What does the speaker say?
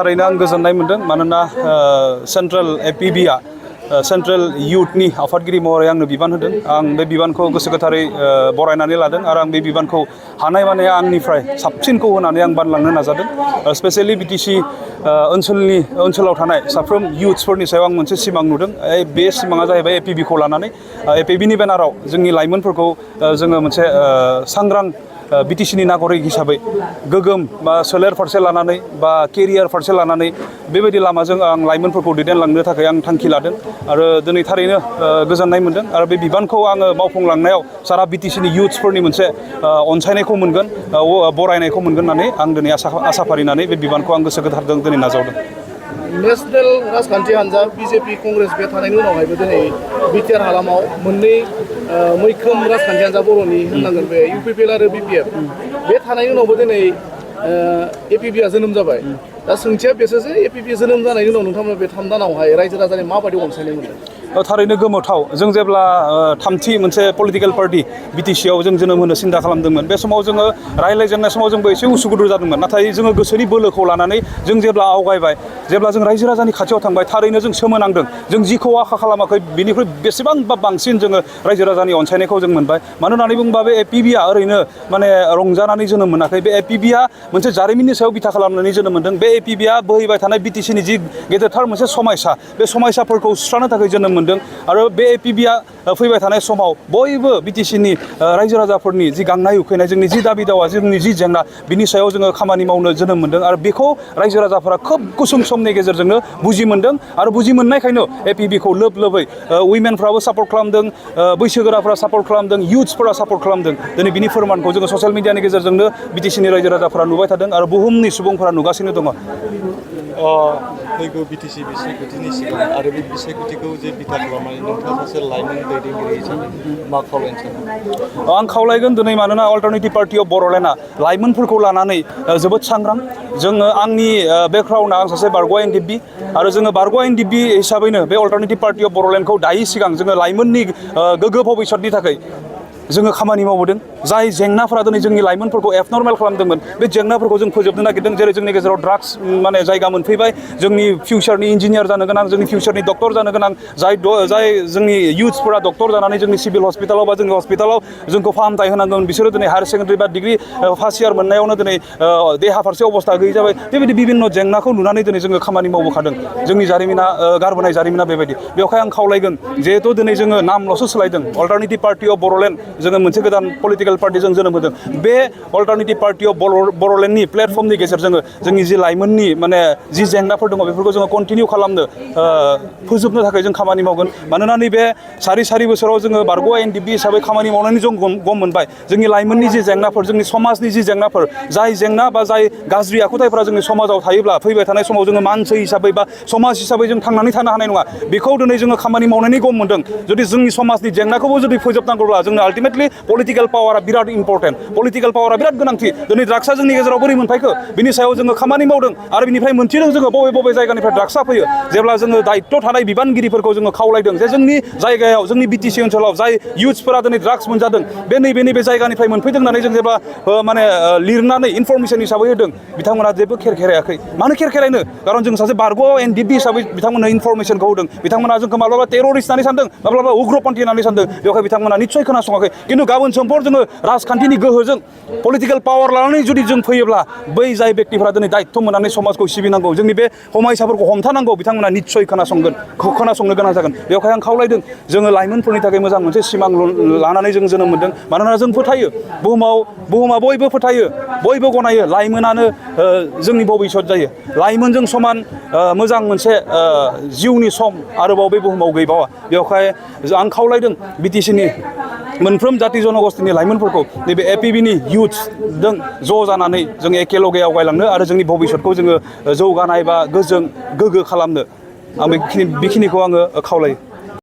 थारैनो आं गोजोननाय मोनदों मानोना सेन्ट्रेल एपिबिआ सेन्ट्रेल इयुथनि आफादगिरि महरै आंनो बिबान होदों। आं बे बिबानखौ गोसो गोथारै बरायनानै लादों आरो आं बे बिबानखौ हानायमानि आंनिफ्राय साबसिनखौ होनानै आं बानलांनो नाजादों। स्पेसियेलि बिटिसि ओनसोलाव थानाय साफ्रोम इयुथ्सफोरनि सायाव आं मोनसे सिमां नुदों। बे सिमाङा जाहैबाय एपिबिखौ लानानै एपिबिनि बेनाराव जोंनि लाइमोनफोरखौ जोङो मोनसे सांग्रां बिटिसिनि नागरिक हिसाबै गोगोम बा सोलेर फारसे लानानै बा केरियार फारसे लानानै बेबायदि लामाजों आं लाइमोनफोरखौ दैदेनलांनो थाखाय आं थांखि लादों आरो दिनै थारैनो गोजोननाय मोनदों आरो बे बिबानखौ आङो मावफुंलांनायाव सारा बिटिसिनि इयुथ्सफोरनि मोनसे अनसायनायखौ मोनगोन, बरायनायखौ मोनगोन होननानै आं दिनै आसा फारिनानै बे बिबानखौ आं गोसो गोथारजों दिनै नाजावदों। नेशनेल राजखान्थि हान्जा बिजेपि कंग्रेस बे थानायनि उनावहायबो दिनै बिटिआर हालामाव मोननै मैखोम राजखान्थि हान्जा बर'नि होननांगोन बे इउपिपिएल आरो बिपिएफ बे थानायनि उनावबो दिनै एपिबिआ जोनोम जाबाय। दा सोंथिया बेसो जे एपिबि जोनोम जानायनि उनाव नोंथांमोना बे 3 दानावहाय रायजो राजानि माबायदि अनसायनाय मोनदों? थारैनो गोमोथाव। जों जेब्ला थामथि मोनसे पलिटिकेल पार्टि बिटिसिआव जों जोनोम होनो सिन्था खालामदोंमोन, बे समाव जोङो रायज्लायजेननाय समाव जोंबो एसे उसुगुथु जादोंमोन। नाथाय जोङो गोसोनि बोलोखौ लानानै जों जेब्ला आवगायबाय, जेब्ला जों रायजो राजानि खाथियाव थांबाय, थारैनो जों सोमोनांदों। जों जिखौ आखा खालामाखै बिनिख्रुइ बेसेबांबा बांसिन जोङो रायजो राजानि अनसायनायखौ जों मोनबाय। मानो होननानै बुङोबा बे एपिबिआ ओरैनो माने रंजानानै जोनोम मोनाखै। बे एपिबिआ मोनसे जारिमिननि सायाव बिथा खालामनानै जोनोम मोनदों। बे एपिबिआ बोहैबाय थानाय बिटिसिनि जि गेदेरथार मोनसे समायसा, बे समायसाफोरखौ सुस्रांनो थाखाय जोनोम मोनदों आरो बे एपिबिआ फैबाय थानाय समाव बयबो बिटिसिनि रायजो राजाफोरनि जि गांनाय उखैनाय, जोंनि जि दाबि दावा, जोंनि जि जेंना, बिनि सायाव जोङो खामानि मावनो जोनोम मोनदों आरो बेखौ रायजो राजाफोरा खोब गुसुं समनि गेजेरजोंनो बुजि मोनदों आरो बुजि मोननायखायनो एपिबिखौ लोब लोबै उइमेनफ्राबो सापर्ट खालामदों, बैसोगोराफ्रा सापर्ट खालामदों, इयुथ्सफोरा सापर्ट खालामदों। दिनै बिनि फोरमानखौ जोङो ससियेल मिडियानि गेजेरजोंनो बिटिसिनि रायजो राजाफोरा नुबाय थादों आरो बुहुमनि सुबुंफोरा नुगासिनो दङ। फैगौ बिटिसि बिसायख'थिनि सिगां आरो बे बिसायख'थिखौ जे बिथा खालामनानै नोंथाङा सासे लाइमोन दैदेनगिरि हिसाबै मा खावलायनो सानो? आं खावलायगोन दिनै, मानोना अल्टारनेटिभ पार्टि अफ बड'लेण्डआ लाइमोनफोरखौ लानानै जोबोद सांग्रां। जोङो आंनि बेकग्राउन्डआ आं सासे बारग' एनडिएफबि आरो जोङो बारग' एनडिएफबि हिसाबैनो बे अल्टारनेटिभ पार्टि अफ बड'लेण्डखौ दायै सिगां जोङो लाइमोननि गोग्गो भबिसतनि थाखाय जोङो खामानि मावबोदों। जाय जेंनाफोरा दिनै जोंनि लाइमोनफोरखौ एबनर्मेल खालामदोंमोन, बे जेंनाफोरखौ जों फोजोबनो नागिरदों। जेरै जोंनि गेजेराव ड्राग्स माने जायगा मोनफैबाय, जोंनि फिउचारनि इन्जिनियार जानो गोनां, जोंनि फिउचारनि डक्टर जानो गोनां, जाय जोंनि इयुथ्सफोरा डक्टर जानानै जोंनि सिभिल हस्पिटालाव बा जोंनि हस्पिटालाव जोंखौ फाहामथाय होनांगोन, बिसोरो दिनै हायार सेकेन्डारि बा डिग्री फार्स्ट इयार मोननायावनो दिनै देहा फारसे अबस्था गैयै जाबाय। बेबायदि बिभिन्न जेंनाखौ नुनानै दिनै जोङो खामानि मावबोखादों। जोंनि जारिमिना गारबोनाय जारिमिना बेबायदि। बेवहाय आं खावलायगोन, जिहेथु दिनै जोङो नामल'सो सोलायदों, अल्टारनेटिभ पार्टि अफ बड'लेण्ड जोङो मोनसे गोदान पलिटिकेल पार्टि जों जोनोम होदों। बे अल्टारनेटिभ पार्टि अफ बड'लेण्डनि प्लेटफर्मनि गेजेरजों जोंनि जि लाइमोननि माने जि जेंनाफोर दङ, बेफोरखौ जोङो कन्टिनिउ खालामनो फोजोबनो थाखाय जों खामानि मावगोन। मानोना नैबे सारि बोसोराव जोङो बारग' एनडिएफबि हिसाबै खामानि मावनानै जों गम मोनबाय। जोंनि लाइमोननि जि जेंनाफोर, जोंनि समाजनि जि जेंनाफोर, जाय जेंना बा जाय गाज्रि आखुथायफोरा जोंनि समाजाव थायोब्ला फैबाय थानाय समाव जोङो मानसि हिसाबै बा समाज हिसाबै जों थांनानै थानो हानाय नङा। बेखौ दिनै जोङो खामानि मावनायनि गम मोनदों। जुदि जोंनि समाजनि जेंनाखौबो जुदि फोजोबनांगौब्ला जोंनो आल्टिमेटलि पलिटिकेल पावारा बिराद इम्परटेन्ट, पलिटिकेल पावारा बिराद गोनांथि। दिनै ड्राग्सआ जोंनि गेजेराव बोरै मोनफायखो, बिनि सायाव जोङो खामानि मावदों आरो बिनिफ्राय मोनथिदों जोङो बबे जायगानिफ्राय ड्राग्सआ फैयो। जेब्ला जोङो दायित्व थानाय बिबानगिरिफोरखौ जोङो खावलायदों जे जोंनि जायगायाव, जोंनि बिटिसि ओनसोलाव जाय इयुथ्सफोरा दिनै ड्राग्स मोनजादों, बे नैबे जायगानिफ्राय मोनफैदों होननानै जों जेब्ला माने लिरनानै इनफरमेसन हिसाबै होदों, बिथांमोना जेबो खेरखेरायाखै। मानो खेरखेरायनो? खारन जों सासे बारग' एनडिएफबि हिसाबै बिथांमोननो इनफरमेसनखौ होदों। बिथांमोना जोंखौ माब्लाबा टेररिस्ट होननानै सानदों, माब्लाबा उग्रपन्थी होननानै सानदों। बेवहाय बिथांमोना निस्सय खोनासङाखै। खिन्थु गाबोन समफोर जोङो राजखान्थिनि गोहोजों पलिटिकेल पावार लानानै जुदि जों फैयोब्ला, बै जाय बेक्तिफोरा दिनै दायित्व मोननानै समाजखौ सिबिनांगौ, जोंनि बे समायसाफोरखौ हमथानांगौ, बिथांमोना निस्सय खोनासंनो गोनां जागोन। बेवहाय आं खावलायदों, जोङो लाइमोनफोरनि थाखाय मोजां मोनसे सिमां लानानै जों जोनोम मोनदों। मानोना जों फोथायो, बुहुमा बयबो फोथायो, बयबो गनायो, लाइमोनानो जोंनि भबिसत जायो। लाइमोनजों समान मोजां मोनसे जिउनि सम आरोबाव बे बुहुमाव गैबावा। बेवहाय आं खावलायदों बिटिसिनि मोनफ्रोम जाति जनगोष्ठीनि लाइमोनफोरखौ नैबे एपिबिनि इयुथ्सजों ज' जानानै जों एखेलगे आवगायलांनो आरो जोंनि भबिसतखौ जोङो जौगानाय बा गोजों गोग्गो खालामनो, आं बेखिनिखौ आङो खावलायो।